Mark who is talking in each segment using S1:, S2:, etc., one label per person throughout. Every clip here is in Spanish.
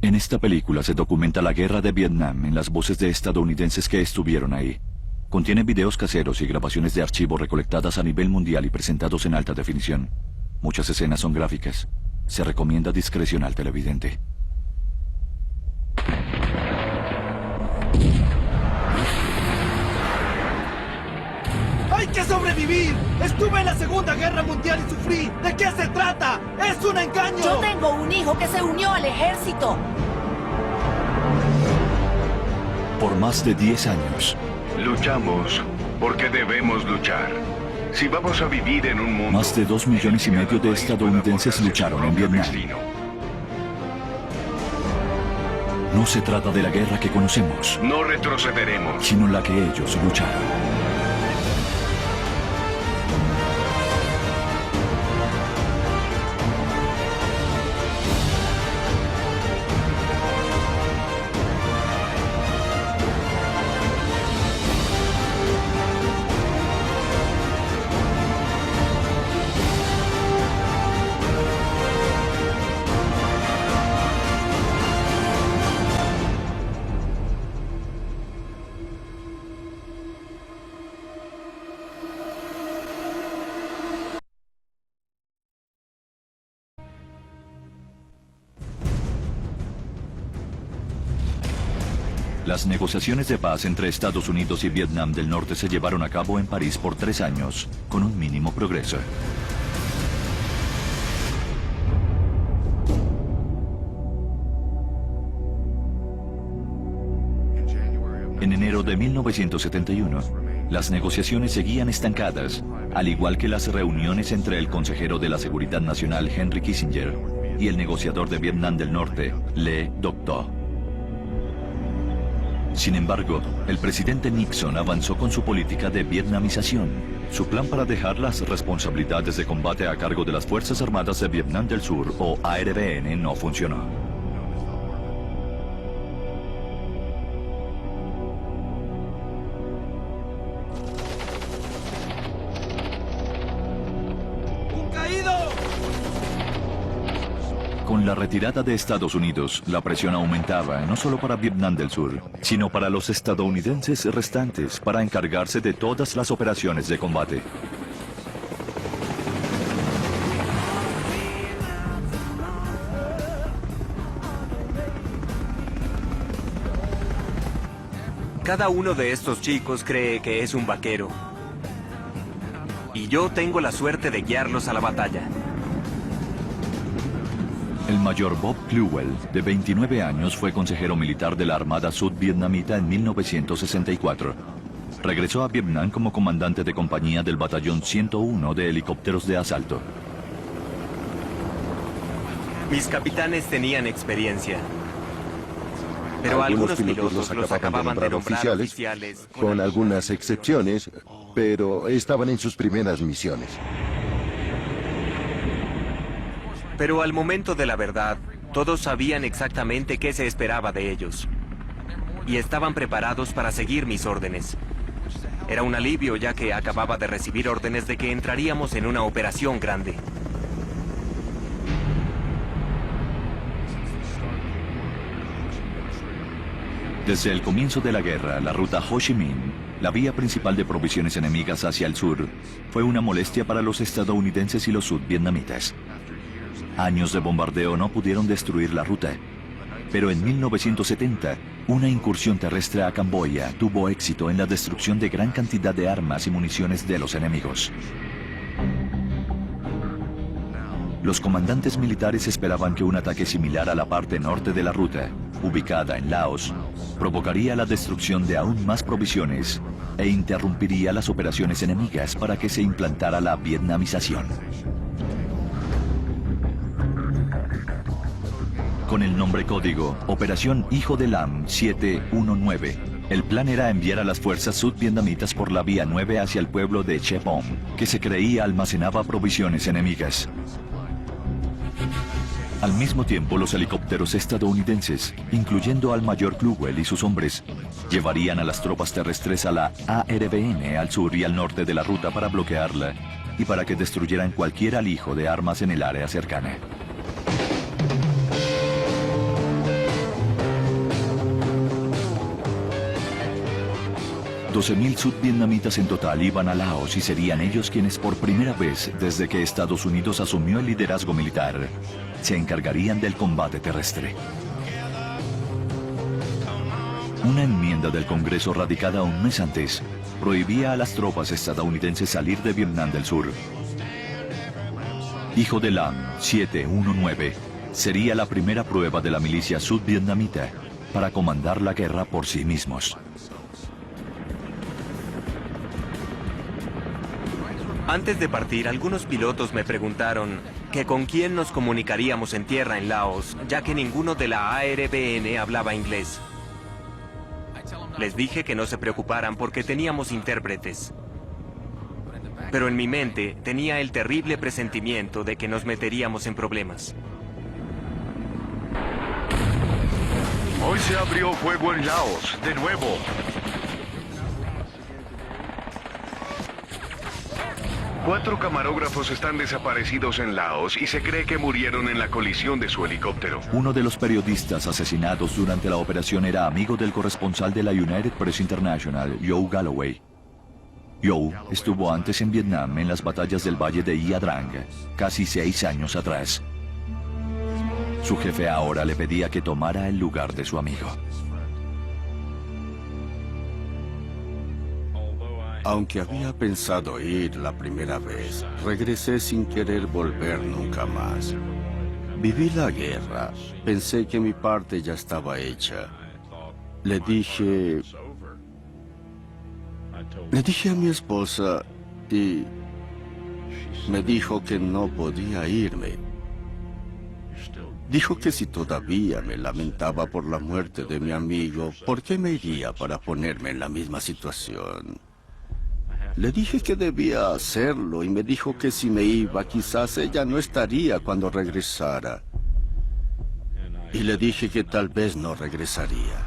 S1: En esta película se documenta la guerra de Vietnam en las voces de estadounidenses que estuvieron ahí. Contiene videos caseros y grabaciones de archivo recolectadas a nivel mundial y presentados en alta definición. Muchas escenas son gráficas. Se recomienda discreción al televidente.
S2: ¡Hay que sobrevivir! Estuve en la Segunda Guerra Mundial y sufrí. ¿De qué se trata? ¡Es un engaño!
S3: Yo tengo un hijo que se unió al ejército.
S1: Por más de 10 años,
S4: luchamos porque debemos luchar. Si vamos a vivir en un mundo...
S1: más de 2,5 millones de estadounidenses lucharon en Vietnam. No se trata de la guerra que conocemos,
S4: No retrocederemos.
S1: sino la que ellos lucharon. Las negociaciones de paz entre Estados Unidos y Vietnam del Norte se llevaron a cabo en París por 3 años, con un mínimo progreso. En enero de 1971, las negociaciones seguían estancadas, al igual que las reuniones entre el consejero de la Seguridad Nacional Henry Kissinger y el negociador de Vietnam del Norte, Le Duc Tho. Sin embargo, el presidente Nixon avanzó con su política de vietnamización. Su plan para dejar las responsabilidades de combate a cargo de las Fuerzas Armadas de Vietnam del Sur, o ARVN, no funcionó.
S2: ¡Un caído!
S1: Con la retirada de Estados Unidos, la presión aumentaba, no solo para Vietnam del Sur, sino para los estadounidenses restantes, para encargarse de todas las operaciones de combate.
S5: Cada uno de estos chicos cree que es un vaquero. Y yo tengo la suerte de guiarlos a la batalla.
S1: El mayor Bob Cluwell, de 29 años, fue consejero militar de la Armada Sudvietnamita en 1964. Regresó a Vietnam como comandante de compañía del Batallón 101 de helicópteros de asalto.
S5: Mis capitanes tenían experiencia. Pero algunos pilotos los acababan de nombrar oficiales
S6: con algunas excepciones, pero estaban en sus primeras misiones.
S5: Pero al momento de la verdad, todos sabían exactamente qué se esperaba de ellos. Y estaban preparados para seguir mis órdenes. Era un alivio, ya que acababa de recibir órdenes de que entraríamos en una operación grande.
S1: Desde el comienzo de la guerra, la ruta Ho Chi Minh, la vía principal de provisiones enemigas hacia el sur, fue una molestia para los estadounidenses y los sudvietnamitas. Años de bombardeo no pudieron destruir la ruta, pero en 1970, una incursión terrestre a Camboya tuvo éxito en la destrucción de gran cantidad de armas y municiones de los enemigos. Los comandantes militares esperaban que un ataque similar a la parte norte de la ruta, ubicada en Laos, provocaría la destrucción de aún más provisiones e interrumpiría las operaciones enemigas para que se implantara la vietnamización. Con el nombre código Operación Hijo de Lam 719, el plan era enviar a las fuerzas sudvietnamitas por la vía 9 hacia el pueblo de Che Bom, que se creía almacenaba provisiones enemigas. Al mismo tiempo, los helicópteros estadounidenses, incluyendo al mayor Cluwell y sus hombres, llevarían a las tropas terrestres a la ARVN al sur y al norte de la ruta para bloquearla y para que destruyeran cualquier alijo de armas en el área cercana. 12.000 sudvietnamitas en total iban a Laos y serían ellos quienes por primera vez desde que Estados Unidos asumió el liderazgo militar se encargarían del combate terrestre. Una enmienda del Congreso radicada un mes antes prohibía a las tropas estadounidenses salir de Vietnam del Sur. Hijo de Lam 719 sería la primera prueba de la milicia sudvietnamita para comandar la guerra por sí mismos.
S5: Antes de partir, algunos pilotos me preguntaron que con quién nos comunicaríamos en tierra en Laos, ya que ninguno de la ARBN hablaba inglés. Les dije que no se preocuparan porque teníamos intérpretes. Pero en mi mente tenía el terrible presentimiento de que nos meteríamos en problemas.
S4: Hoy se abrió fuego en Laos, de nuevo. Cuatro camarógrafos están desaparecidos en Laos y se cree que murieron en la colisión de su helicóptero.
S1: Uno de los periodistas asesinados durante la operación era amigo del corresponsal de la United Press International, Joe Galloway. Joe estuvo antes en Vietnam en las batallas del Valle de Ia Drang, casi 6 años atrás. Su jefe ahora le pedía que tomara el lugar de su amigo.
S7: Aunque había pensado ir la primera vez, regresé sin querer volver nunca más. Viví la guerra, pensé que mi parte ya estaba hecha. Le dije a mi esposa y me dijo que no podía irme. Dijo que si todavía me lamentaba por la muerte de mi amigo, ¿por qué me iría para ponerme en la misma situación? Le dije que debía hacerlo y me dijo que si me iba, quizás ella no estaría cuando regresara. Y le dije que tal vez no regresaría.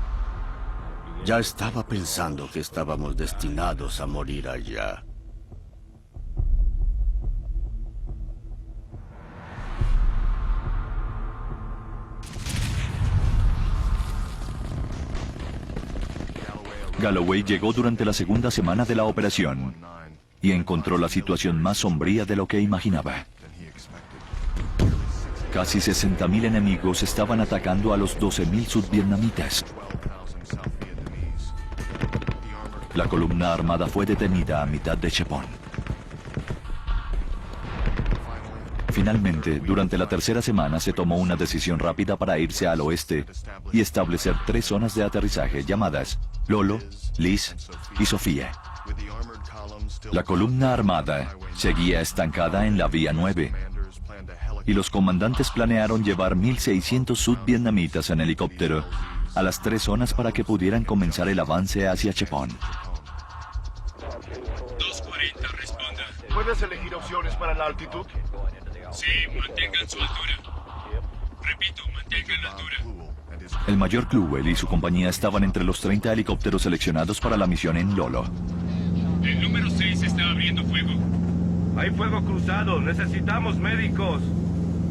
S7: Ya estaba pensando que estábamos destinados a morir allá.
S1: Galloway llegó durante la segunda semana de la operación y encontró la situación más sombría de lo que imaginaba. Casi 60.000 enemigos estaban atacando a los 12.000 sudvietnamitas. La columna armada fue detenida a mitad de Chepon. Finalmente, durante la tercera semana se tomó una decisión rápida para irse al oeste y establecer 3 zonas de aterrizaje llamadas Lolo, Lis y Sofía. La columna armada seguía estancada en la Vía 9 y los comandantes planearon llevar 1.600 sudvietnamitas en helicóptero a las 3 zonas para que pudieran comenzar el avance hacia Chepon.
S8: 240, responda.
S4: ¿Puedes elegir opciones para la altitud?
S8: Sí, mantengan su altura. Repito, mantengan la altura.
S1: El mayor Cluwell y su compañía estaban entre los 30 helicópteros seleccionados para la misión en Lolo.
S8: El número 6 está abriendo fuego.
S2: Hay fuego cruzado, necesitamos médicos.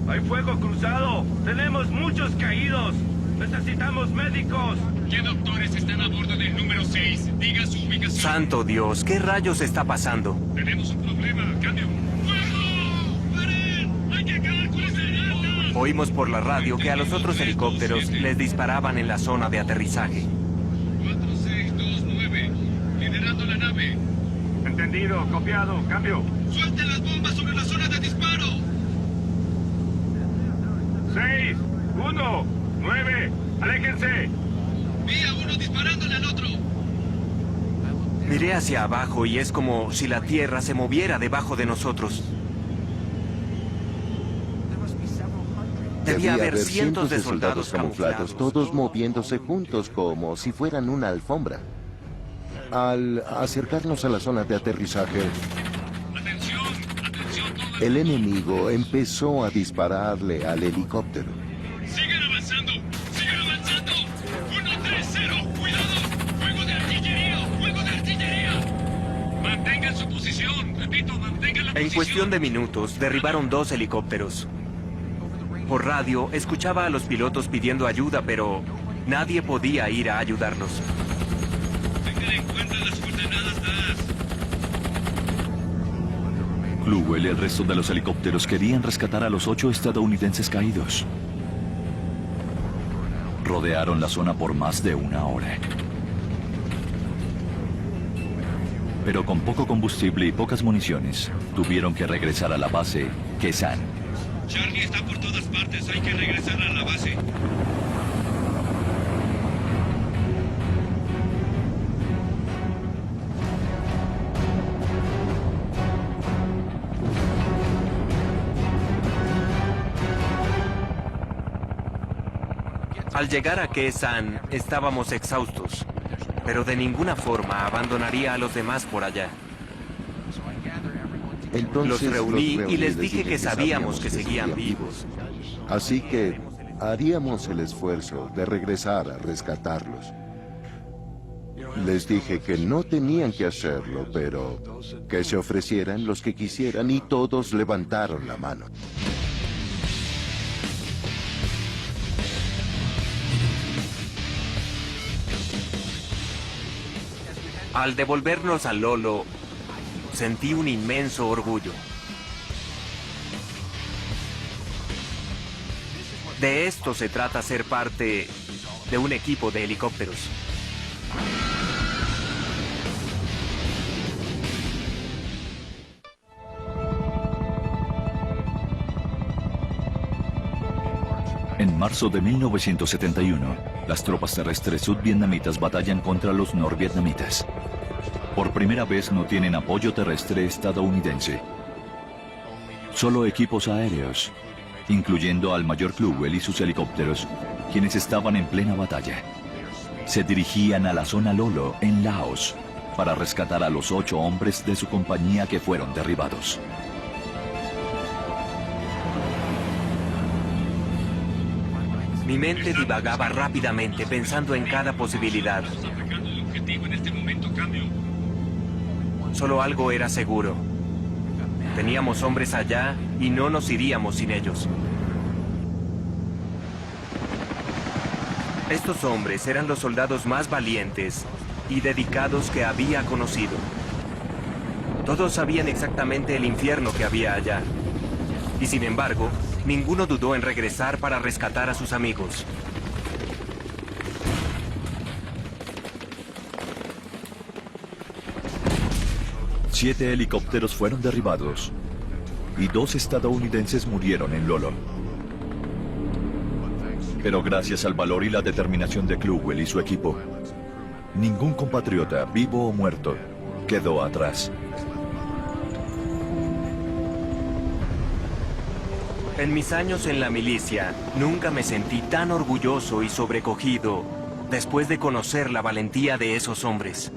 S2: Hay fuego cruzado, tenemos muchos caídos. Necesitamos médicos.
S8: ¿Qué doctores están a bordo del número 6? Diga su ubicación.
S5: ¡Santo Dios! ¿Qué rayos está pasando?
S8: Tenemos un problema. Cambio. ¡Fuego! ¡Paren! ¡Hay que acabar con esa alerta!
S5: Oímos por la radio que a los otros helicópteros les disparaban en la zona de aterrizaje.
S8: 4629. Liderando la nave.
S2: Entendido, copiado, cambio.
S8: ¡Suelten las bombas sobre la zona de disparo!
S2: 6, 1, 9, aléjense.
S8: Vi a uno disparándole al otro.
S5: Miré hacia abajo y es como si la tierra se moviera debajo de nosotros. Debía haber cientos de soldados camuflados,
S6: todos moviéndose juntos como si fueran una alfombra. Al acercarnos a la zona de aterrizaje,
S8: Atención, atención todos.
S6: el enemigo empezó a dispararle al helicóptero.
S8: Sigan avanzando, sigan avanzando. 130, cuidado. Fuego de artillería, fuego de artillería. Mantengan su posición, repito, mantengan la
S5: En
S8: posición.
S5: cuestión de minutos, derribaron 2 helicópteros. Por radio, escuchaba a los pilotos pidiendo ayuda, pero nadie podía ir a ayudarlos.
S8: Tengan en cuenta las coordenadas.
S1: Kluwel y el resto de los helicópteros querían rescatar a los 8 estadounidenses caídos. Rodearon la zona por más de una hora. Pero con poco combustible y pocas municiones, tuvieron que regresar a la base Kesan.
S8: Charlie está por todas partes. Hay que regresar a la base.
S5: Al llegar a Kesan, estábamos exhaustos, pero de ninguna forma abandonaría a los demás por allá.
S6: Entonces
S5: Los reuní y les
S6: dije
S5: dije que sabíamos que seguían vivos.
S6: Así que haríamos el esfuerzo de regresar a rescatarlos. Les dije que no tenían que hacerlo, pero que se ofrecieran los que quisieran, y todos levantaron la mano.
S5: Al devolvernos a Lolo, sentí un inmenso orgullo. De esto se trata ser parte de un equipo de helicópteros.
S1: En marzo de 1971, las tropas terrestres sudvietnamitas batallan contra los norvietnamitas. Por primera vez no tienen apoyo terrestre estadounidense. Solo equipos aéreos, incluyendo al mayor Kluwel y sus helicópteros, quienes estaban en plena batalla. Se dirigían a la zona Lolo, en Laos, para rescatar a los 8 hombres de su compañía que fueron derribados.
S5: Mi mente divagaba rápidamente pensando en cada posibilidad.
S8: Atacando el objetivo en este momento, cambio.
S5: Solo algo era seguro. Teníamos hombres allá y no nos iríamos sin ellos. Estos hombres eran los soldados más valientes y dedicados que había conocido. Todos sabían exactamente el infierno que había allá. Y sin embargo, ninguno dudó en regresar para rescatar a sus amigos.
S1: Siete helicópteros fueron derribados y 2 estadounidenses murieron en Lolo. Pero gracias al valor y la determinación de Kluwel y su equipo, ningún compatriota, vivo o muerto, quedó atrás.
S5: En mis años en la milicia, nunca me sentí tan orgulloso y sobrecogido después de conocer la valentía de esos hombres.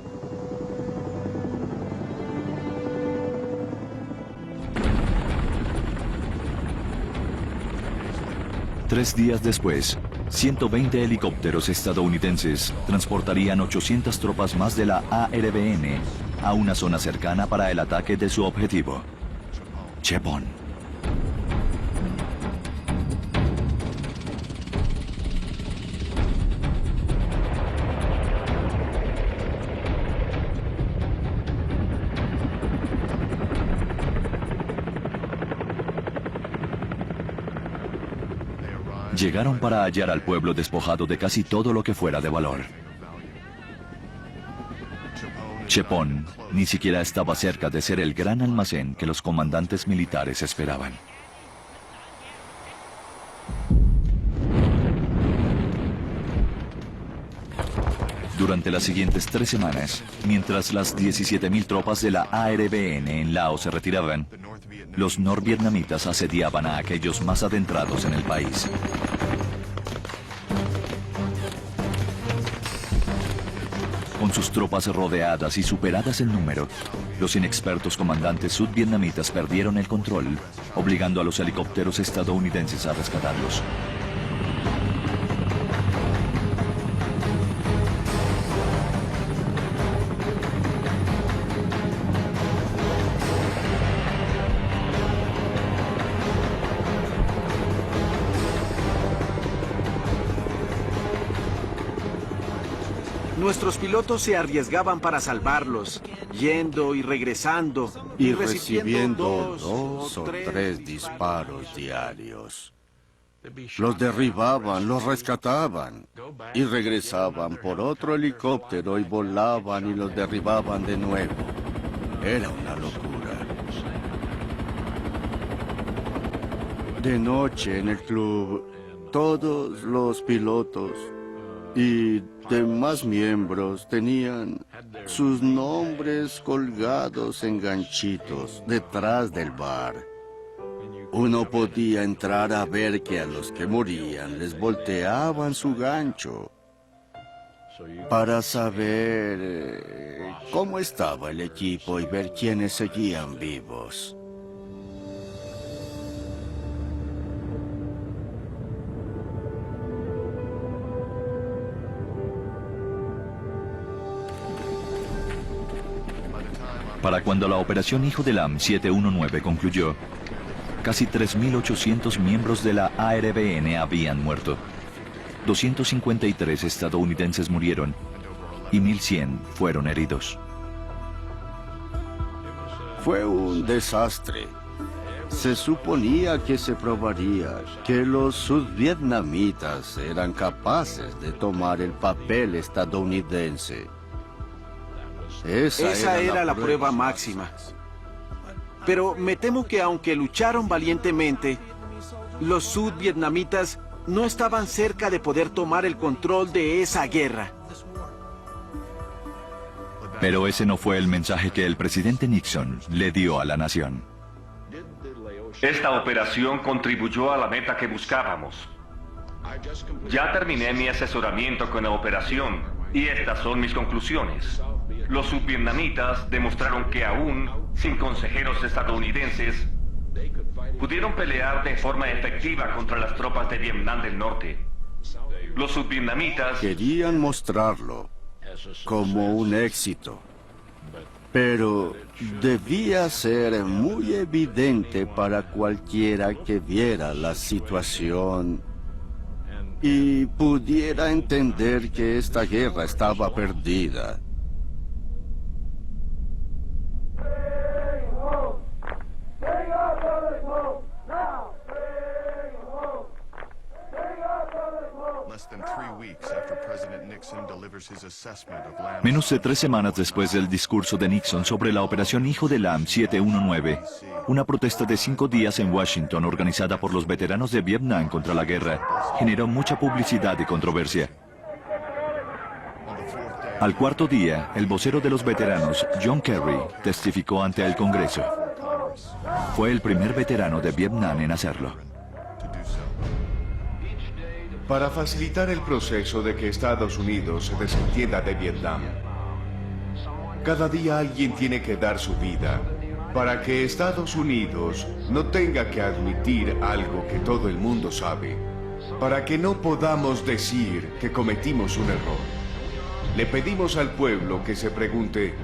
S1: Tres días después, 120 helicópteros estadounidenses transportarían 800 tropas más de la ARBN a una zona cercana para el ataque de su objetivo, Chepon. Llegaron para hallar al pueblo despojado de casi todo lo que fuera de valor. Chepon ni siquiera estaba cerca de ser el gran almacén que los comandantes militares esperaban. Durante las siguientes 3 semanas, mientras las 17.000 tropas de la ARBN en Laos se retiraban, los norvietnamitas asediaban a aquellos más adentrados en el país. Con sus tropas rodeadas y superadas en número, los inexpertos comandantes sudvietnamitas perdieron el control, obligando a los helicópteros estadounidenses a rescatarlos.
S2: Nuestros pilotos se arriesgaban para salvarlos, yendo y regresando,
S7: y recibiendo dos o tres disparos diarios. Los derribaban, los rescataban y regresaban por otro helicóptero y volaban y los derribaban de nuevo. Era una locura. De noche en el club, todos los pilotos y demás miembros tenían sus nombres colgados en ganchitos detrás del bar. Uno podía entrar a ver que a los que morían les volteaban su gancho para saber cómo estaba el equipo y ver quiénes seguían vivos.
S1: Para cuando la operación Hijo del Am 719 concluyó, casi 3.800 miembros de la ARBN habían muerto. 253 estadounidenses murieron y 1.100 fueron heridos.
S7: Fue un desastre. Se suponía que se probaría que los sudvietnamitas eran capaces de tomar el papel estadounidense.
S2: Esa era la prueba máxima. Pero me temo que aunque lucharon valientemente, los sudvietnamitas no estaban cerca de poder tomar el control de esa guerra.
S1: Pero ese no fue el mensaje que el presidente Nixon le dio a la nación.
S9: Esta operación contribuyó a la meta que buscábamos. Ya terminé mi asesoramiento con la operación y estas son mis conclusiones. Los sudvietnamitas demostraron que aún sin consejeros estadounidenses pudieron pelear de forma efectiva contra las tropas de Vietnam del Norte. Los sudvietnamitas
S7: querían mostrarlo como un éxito, pero debía ser muy evidente para cualquiera que viera la situación y pudiera entender que esta guerra estaba perdida.
S1: Menos de 3 semanas después del discurso de Nixon sobre la operación Hijo del Am 719, una protesta de 5 días en Washington organizada por los veteranos de Vietnam contra la guerra generó mucha publicidad y controversia. Al cuarto día, el vocero de los veteranos, John Kerry, testificó ante el Congreso. Fue el primer veterano de Vietnam en hacerlo.
S10: Para facilitar el proceso de que Estados Unidos se desentienda de Vietnam, cada día alguien tiene que dar su vida para que Estados Unidos no tenga que admitir algo que todo el mundo sabe, para que no podamos decir que cometimos un error. Le pedimos al pueblo que se pregunte,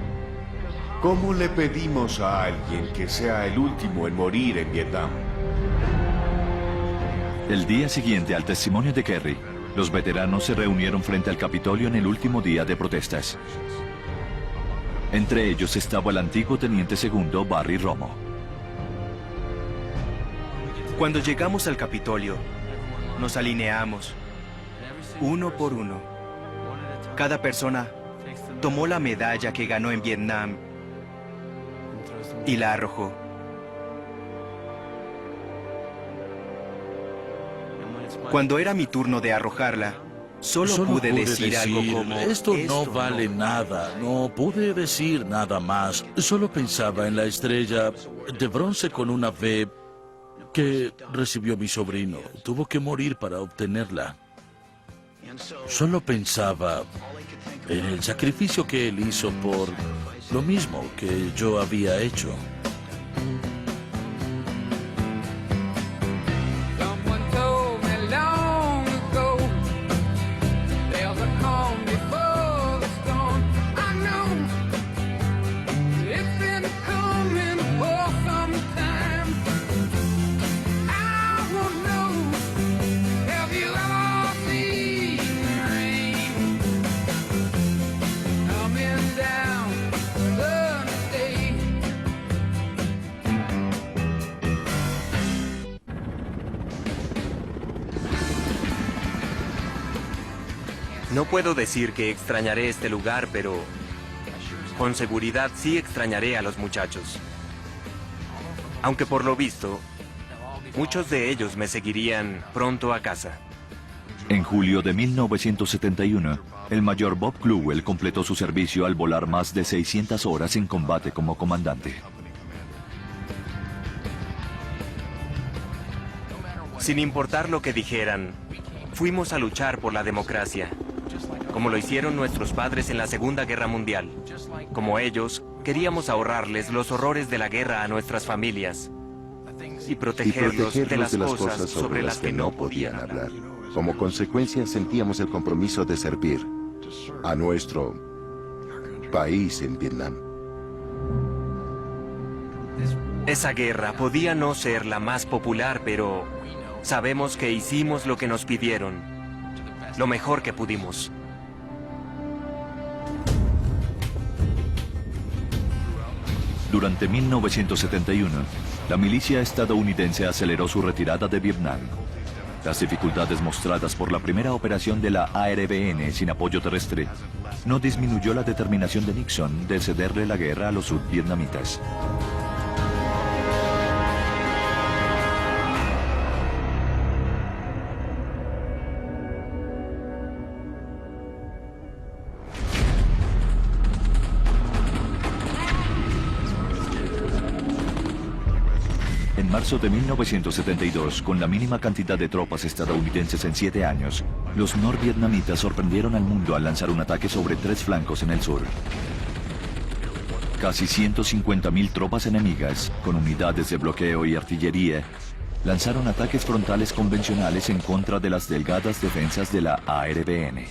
S10: ¿cómo le pedimos a alguien que sea el último en morir en Vietnam?
S1: El día siguiente al testimonio de Kerry, los veteranos se reunieron frente al Capitolio en el último día de protestas. Entre ellos estaba el antiguo teniente segundo Barry Romo.
S11: Cuando llegamos al Capitolio, nos alineamos, uno por uno. Cada persona tomó la medalla que ganó en Vietnam y la arrojó. Cuando era mi turno de arrojarla, solo pude decir algo como...
S12: Esto no vale nada, no pude decir nada más. Solo pensaba en la estrella de bronce con una V que recibió mi sobrino. Tuvo que morir para obtenerla. Solo pensaba en el sacrificio que él hizo por lo mismo que yo había hecho.
S5: No puedo decir que extrañaré este lugar, pero con seguridad sí extrañaré a los muchachos. Aunque por lo visto, muchos de ellos me seguirían pronto a casa.
S1: En julio de 1971, el mayor Bob Cluwell completó su servicio al volar más de 600 horas en combate como comandante.
S5: Sin importar lo que dijeran, fuimos a luchar por la democracia, como lo hicieron nuestros padres en la Segunda Guerra Mundial. Como ellos, queríamos ahorrarles los horrores de la guerra a nuestras familias y protegerlos de las cosas sobre las que no podían hablar.
S6: Como consecuencia, sentíamos el compromiso de servir a nuestro país en Vietnam.
S5: Esa guerra podía no ser la más popular, pero sabemos que hicimos lo que nos pidieron, lo mejor que pudimos.
S1: Durante 1971, la milicia estadounidense aceleró su retirada de Vietnam. Las dificultades mostradas por la primera operación de la ARVN sin apoyo terrestre no disminuyó la determinación de Nixon de cederle la guerra a los sudvietnamitas. En marzo de 1972, con la mínima cantidad de tropas estadounidenses en 7 años, los norvietnamitas sorprendieron al mundo al lanzar un ataque sobre 3 flancos en el sur. Casi 150.000 tropas enemigas, con unidades de bloqueo y artillería, lanzaron ataques frontales convencionales en contra de las delgadas defensas de la ARVN.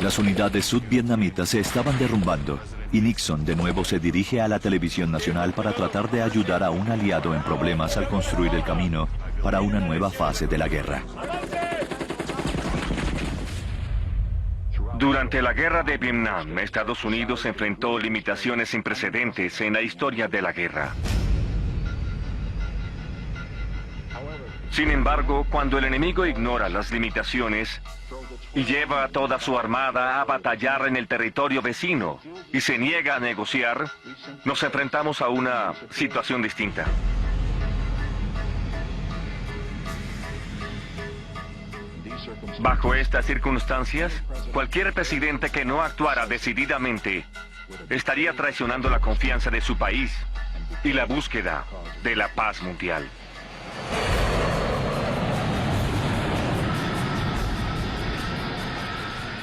S1: Las unidades sudvietnamitas se estaban derrumbando, y Nixon de nuevo se dirige a la televisión nacional para tratar de ayudar a un aliado en problemas al construir el camino para una nueva fase de la guerra.
S9: Durante la guerra de Vietnam, Estados Unidos enfrentó limitaciones sin precedentes en la historia de la guerra. Sin embargo, cuando el enemigo ignora las limitaciones y lleva a toda su armada a batallar en el territorio vecino y se niega a negociar, nos enfrentamos a una situación distinta. Bajo estas circunstancias, cualquier presidente que no actuara decididamente estaría traicionando la confianza de su país y la búsqueda de la paz mundial.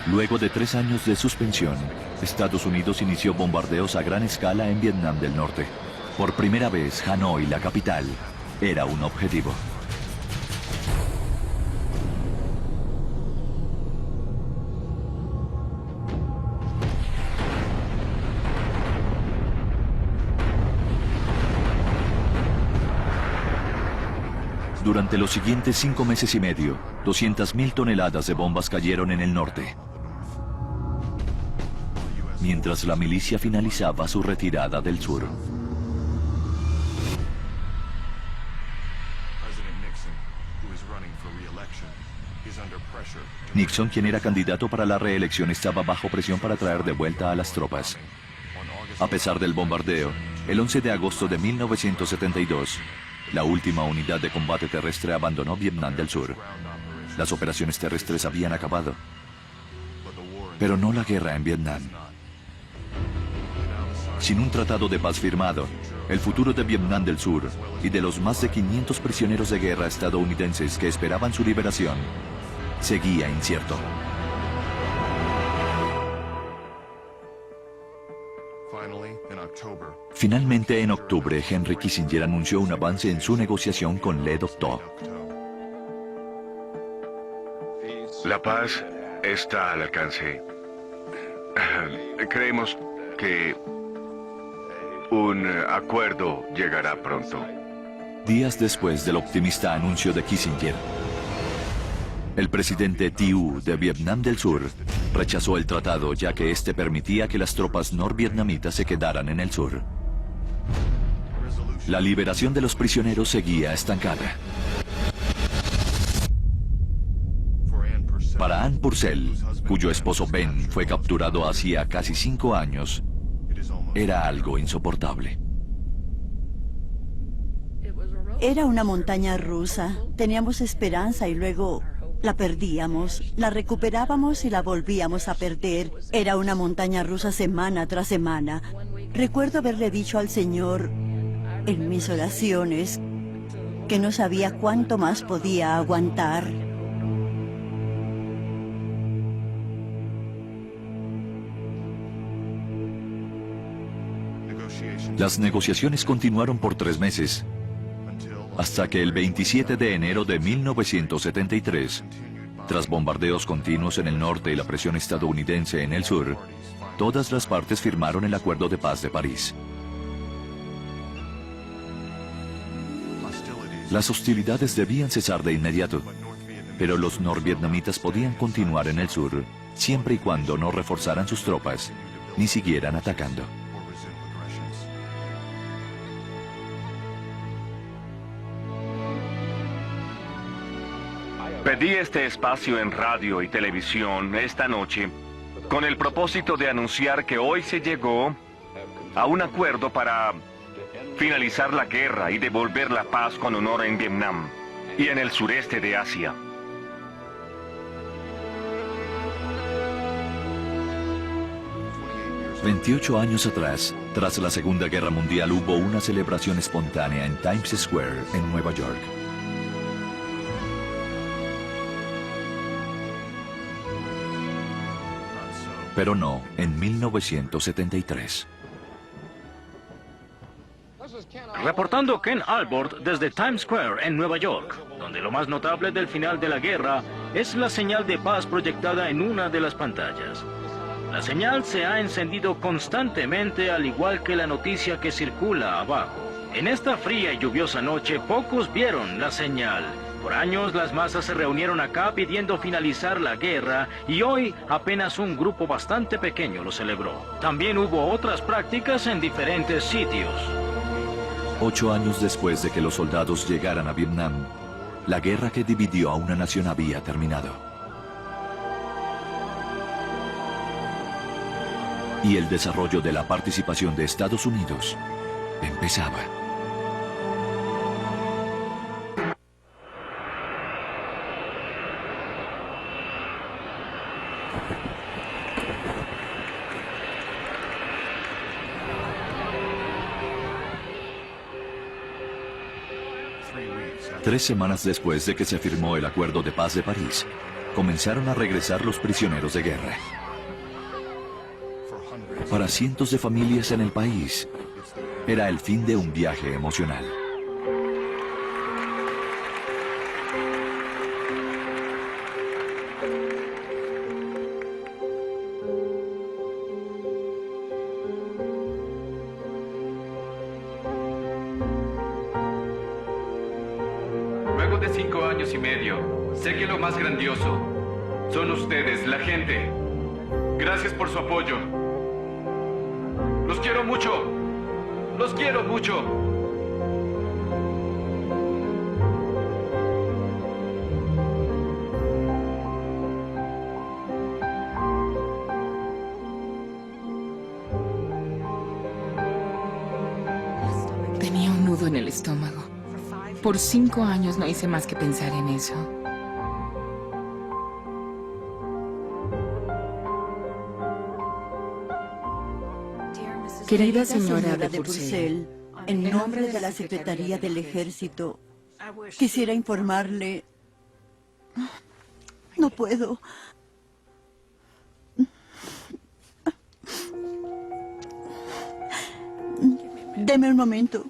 S1: Luego de 3 años de suspensión, Estados Unidos inició bombardeos a gran escala en Vietnam del Norte. Por primera vez, Hanoi, la capital, era un objetivo. Durante los siguientes 5 meses y medio, 200.000 toneladas de bombas cayeron en el norte, mientras la milicia finalizaba su retirada del sur. Nixon, quien era candidato para la reelección, estaba bajo presión para traer de vuelta a las tropas. A pesar del bombardeo, el 11 de agosto de 1972, la última unidad de combate terrestre abandonó Vietnam del Sur. Las operaciones terrestres habían acabado, pero no la guerra en Vietnam. Sin un tratado de paz firmado, el futuro de Vietnam del Sur y de los más de 500 prisioneros de guerra estadounidenses que esperaban su liberación seguía incierto. Finalmente, en octubre, Henry Kissinger anunció un avance en su negociación con Le Duc Tho.
S4: La paz está al alcance. Creemos que un acuerdo llegará pronto.
S1: Días después del optimista anuncio de Kissinger, el presidente Thieu de Vietnam del Sur rechazó el tratado, ya que este permitía que las tropas norvietnamitas se quedaran en el sur. La liberación de los prisioneros seguía estancada. Para Ann Purcell, cuyo esposo Ben fue capturado hacía casi 5 años, era algo insoportable.
S13: Era una montaña rusa. Teníamos esperanza y luego la perdíamos. La recuperábamos y la volvíamos a perder. Era una montaña rusa semana tras semana. Recuerdo haberle dicho al Señor en mis oraciones que no sabía cuánto más podía aguantar.
S1: Las negociaciones continuaron por 3 meses, hasta que el 27 de enero de 1973, tras bombardeos continuos en el norte y la presión estadounidense en el sur, todas las partes firmaron el Acuerdo de Paz de París. Las hostilidades debían cesar de inmediato, pero los norvietnamitas podían continuar en el sur siempre y cuando no reforzaran sus tropas ni siguieran atacando.
S9: Pedí este espacio en radio y televisión esta noche con el propósito de anunciar que hoy se llegó a un acuerdo para finalizar la guerra y devolver la paz con honor en Vietnam y en el sureste de Asia.
S1: «28 años atrás, tras la Segunda Guerra Mundial, hubo una celebración espontánea en Times Square, en Nueva York. Pero no en 1973.
S14: Reportando Ken Albert desde Times Square en Nueva York, donde lo más notable del final de la guerra es la señal de paz proyectada en una de las pantallas. La señal se ha encendido constantemente, al igual que la noticia que circula abajo. En esta fría y lluviosa noche, pocos vieron la señal. Por años las masas se reunieron acá pidiendo finalizar la guerra y hoy apenas un grupo bastante pequeño lo celebró. También hubo otras prácticas en diferentes sitios.
S1: 8 años después de que los soldados llegaran a Vietnam, la guerra que dividió a una nación había terminado. Y el desarrollo de la participación de Estados Unidos empezaba. Tres semanas después de que se firmó el Acuerdo de Paz de París, comenzaron a regresar los prisioneros de guerra. Para cientos de familias en el país, era el fin de un viaje emocional.
S15: Luego de 5 años y medio, sé que lo más grandioso son ustedes, la gente. Gracias por su apoyo. Los quiero mucho. Los quiero mucho.
S16: Tenía un nudo en el estómago. Por 5 años no hice más que pensar en eso. Querida señora de Purcell,
S13: en nombre de la Secretaría del Ejército, quisiera informarle... No puedo. Deme un momento.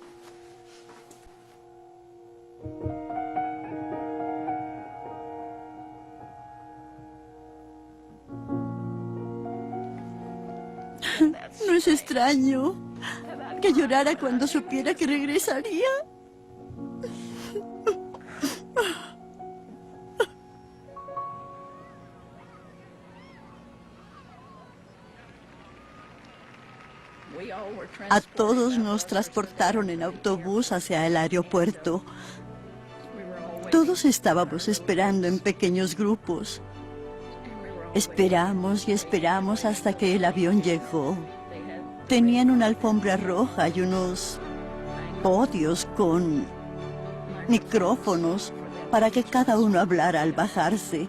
S13: ¿No es extraño que llorara cuando supiera que regresaría? A todos nos transportaron en autobús hacia el aeropuerto. Todos estábamos esperando en pequeños grupos. Esperamos y esperamos hasta que el avión llegó. Tenían una alfombra roja y unos podios con micrófonos para que cada uno hablara al bajarse.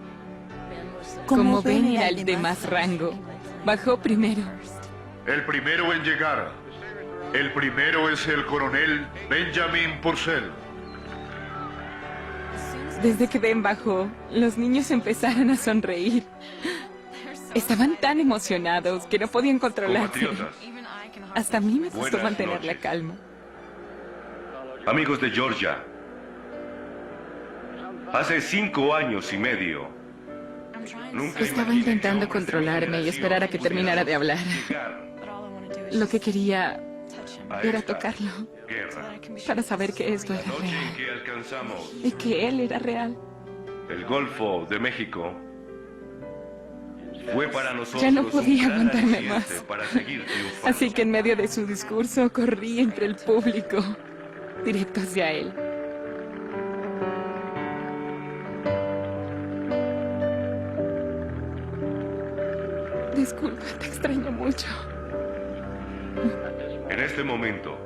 S16: Como ven, era el de más rango. Bajó primero.
S10: El primero en llegar. El primero es el coronel Benjamin Purcell.
S16: Desde que Ben bajó, los niños empezaron a sonreír. Estaban tan emocionados que no podían controlarse. Hasta a mí me costó mantener la calma.
S9: Amigos de Georgia, hace 5 años y medio,
S16: Estaba intentando controlarme y esperar a que terminara de hablar. Lo que quería era tocarlo, para saber que esto era real
S9: que alcanzamos
S16: y que él era real.
S9: el Golfo de México, fue para nosotros
S16: Ya no podía
S9: un gran
S16: aguantarme
S9: aliciente
S16: más.
S9: para seguir triunfando.
S16: Así que en medio de su discurso corrí entre el público, directo hacia él. Disculpa, te extraño mucho.
S9: En este momento,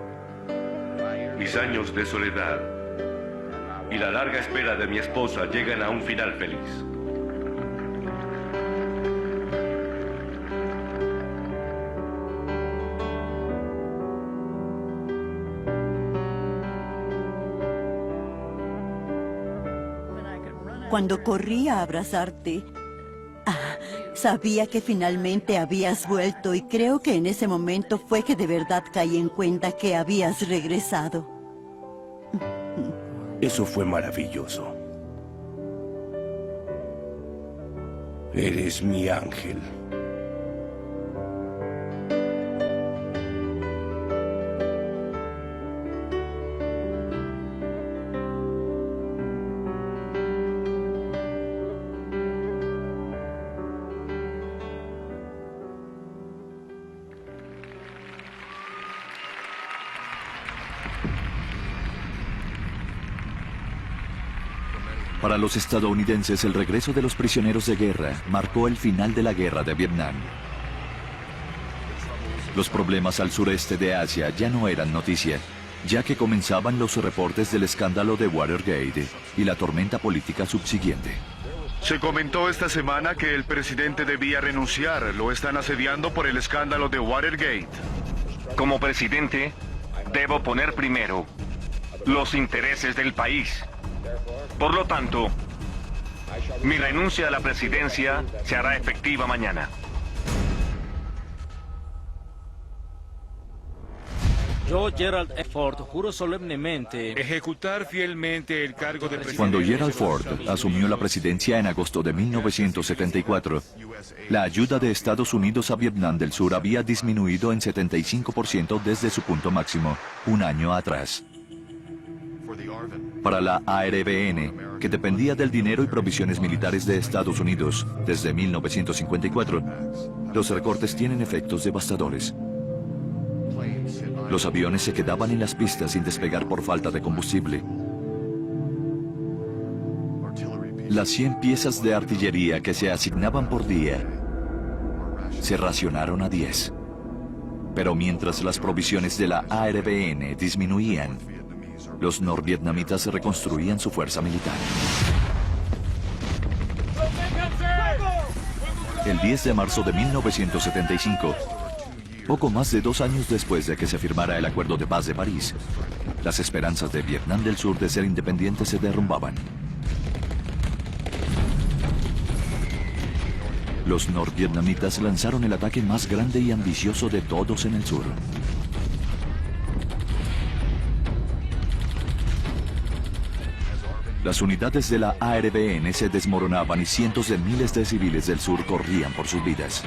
S9: mis años de soledad y la larga espera de mi esposa llegan a un final feliz.
S13: Cuando corrí a abrazarte, sabía que finalmente habías vuelto y creo que en ese momento fue que de verdad caí en cuenta que habías regresado.
S17: Eso fue maravilloso. Eres mi ángel.
S1: Para los estadounidenses, el regreso de los prisioneros de guerra marcó el final de la guerra de Vietnam. Los problemas al sureste de Asia ya no eran noticia, ya que comenzaban los reportes del escándalo de Watergate y la tormenta política subsiguiente.
S10: Se comentó esta semana que el presidente debía renunciar. Lo están asediando por el escándalo de Watergate.
S9: Como presidente, debo poner primero los intereses del país. Por lo tanto, mi renuncia a la presidencia se hará efectiva mañana.
S14: Yo, Gerald F. Ford, juro solemnemente
S18: ejecutar fielmente el cargo de presidente.
S1: Cuando Gerald Ford asumió la presidencia en agosto de 1974, la ayuda de Estados Unidos a Vietnam del Sur había disminuido en 75% desde su punto máximo, un año atrás. Para la ARVN, que dependía del dinero y provisiones militares de Estados Unidos desde 1954, los recortes tienen efectos devastadores. Los aviones se quedaban en las pistas sin despegar por falta de combustible. Las 100 piezas de artillería que se asignaban por día se racionaron a 10. Pero mientras las provisiones de la ARVN disminuían, los norvietnamitas reconstruían su fuerza militar. El 10 de marzo de 1975, poco más de 2 años después de que se firmara el Acuerdo de Paz de París, las esperanzas de Vietnam del Sur de ser independiente se derrumbaban. Los norvietnamitas lanzaron el ataque más grande y ambicioso de todos en el sur. Las unidades de la ARVN se desmoronaban y cientos de miles de civiles del sur corrían por sus vidas.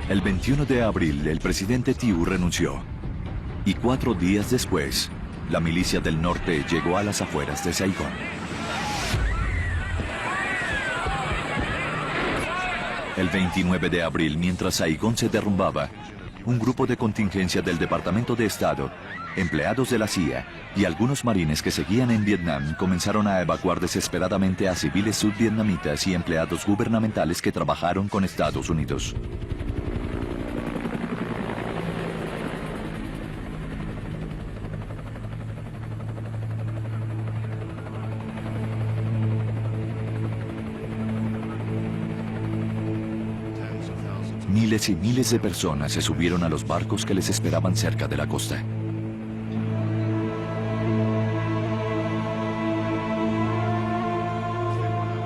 S1: El 21 de abril, el presidente Thieu renunció. Y 4 días después, la milicia del norte llegó a las afueras de Saigón. El 29 de abril, mientras Saigón se derrumbaba, un grupo de contingencia del Departamento de Estado, empleados de la CIA y algunos marines que seguían en Vietnam comenzaron a evacuar desesperadamente a civiles sudvietnamitas y empleados gubernamentales que trabajaron con Estados Unidos. Miles y miles de personas se subieron a los barcos que les esperaban cerca de la costa.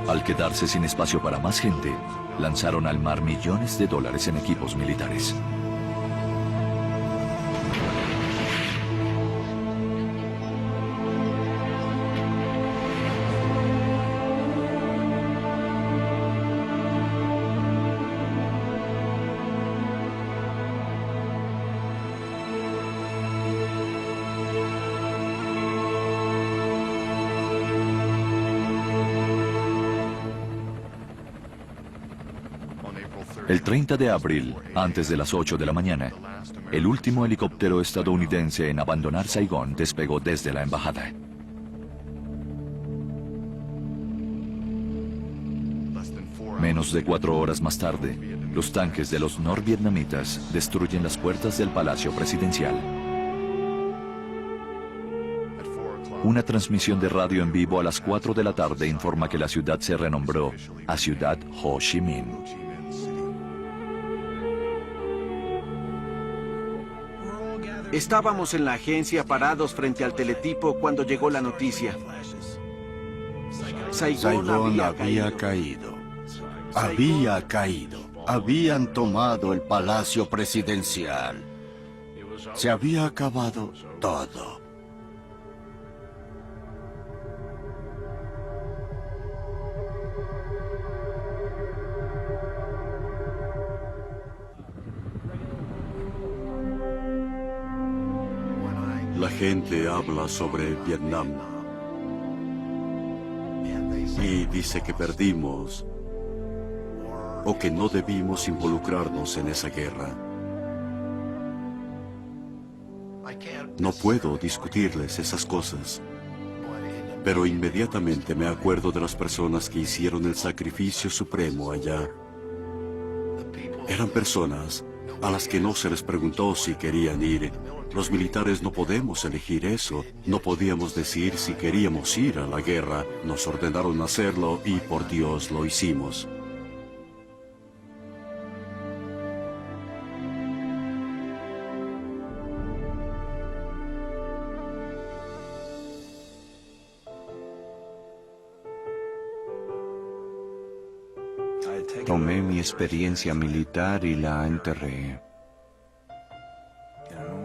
S1: Al quedarse sin espacio para más gente, lanzaron al mar millones de dólares en equipos militares. El 30 de abril, antes de las 8 de la mañana, el último helicóptero estadounidense en abandonar Saigón despegó desde la embajada. Menos de 4 horas más tarde, los tanques de los norvietnamitas destruyen las puertas del Palacio Presidencial. Una transmisión de radio en vivo a las 4 de la tarde informa que la ciudad se renombró a Ciudad Ho Chi Minh.
S2: Estábamos en la agencia parados frente al teletipo cuando llegó la noticia.
S7: Saigón había caído. Había caído. Habían tomado el Palacio Presidencial. Se había acabado todo. La gente habla sobre Vietnam y dice que perdimos o que no debimos involucrarnos en esa guerra. No puedo discutirles esas cosas, pero inmediatamente me acuerdo de las personas que hicieron el sacrificio supremo allá. Eran personas a las que no se les preguntó si querían ir. Los militares no podemos elegir eso. No podíamos decir si queríamos ir a la guerra. Nos ordenaron hacerlo y por Dios lo hicimos.
S19: Tomé mi experiencia militar y la enterré.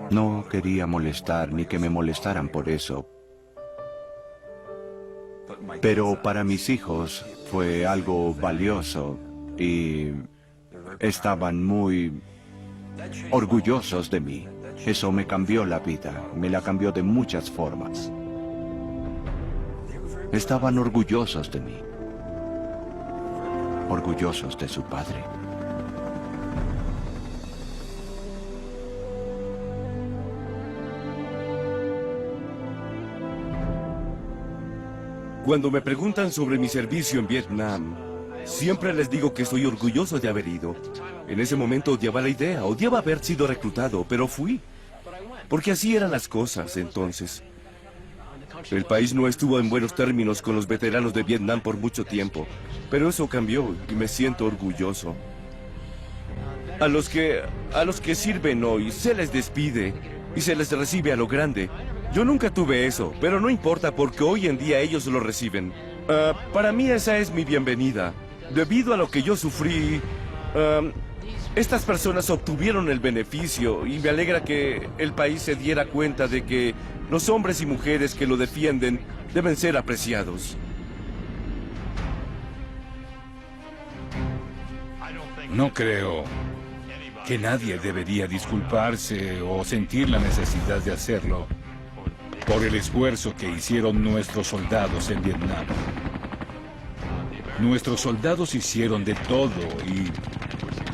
S19: No quería molestar ni que me molestaran por eso. Pero para mis hijos fue algo valioso y estaban muy orgullosos de mí. Eso me cambió la vida, me la cambió de muchas formas. Estaban orgullosos de mí. Orgullosos de su padre.
S17: Cuando me preguntan sobre mi servicio en Vietnam, siempre les digo que estoy orgulloso de haber ido. En ese momento odiaba la idea, odiaba haber sido reclutado, pero fui. Porque así eran las cosas entonces. El país no estuvo en buenos términos con los veteranos de Vietnam por mucho tiempo, pero eso cambió y me siento orgulloso. A los que sirven hoy se les despide y se les recibe a lo grande. Yo nunca tuve eso, pero no importa porque hoy en día ellos lo reciben. Para mí esa es mi bienvenida. Debido a lo que yo sufrí, estas personas obtuvieron el beneficio y me alegra que el país se diera cuenta de que los hombres y mujeres que lo defienden deben ser apreciados.
S18: No creo que nadie debería disculparse o sentir la necesidad de hacerlo por el esfuerzo que hicieron nuestros soldados en Vietnam. Nuestros soldados hicieron de todo y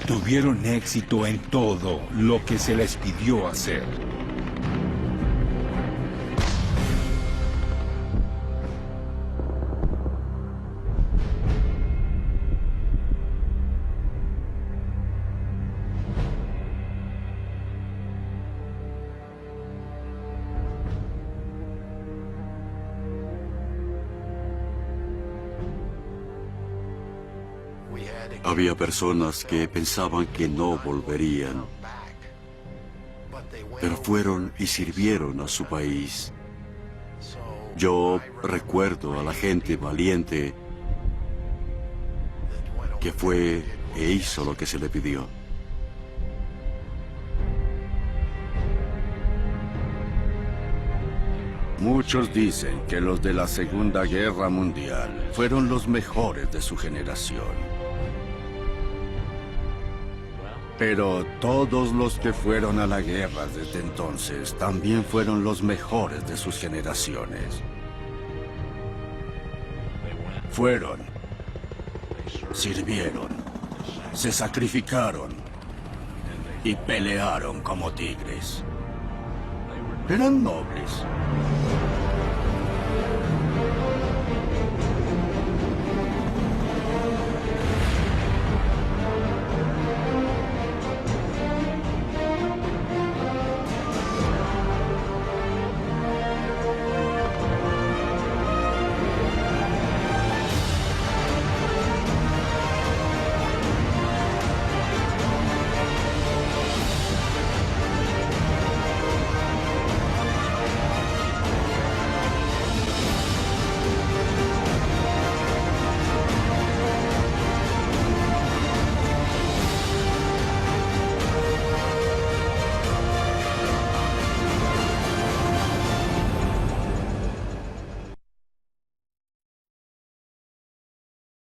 S18: tuvieron éxito en todo lo que se les pidió hacer.
S7: Había personas que pensaban que no volverían, pero fueron y sirvieron a su país. Yo recuerdo a la gente valiente que fue e hizo lo que se le pidió. Muchos dicen que los de la Segunda Guerra Mundial fueron los mejores de su generación. Pero todos los que fueron a la guerra desde entonces también fueron los mejores de sus generaciones. Fueron, sirvieron, se sacrificaron y pelearon como tigres. Eran nobles.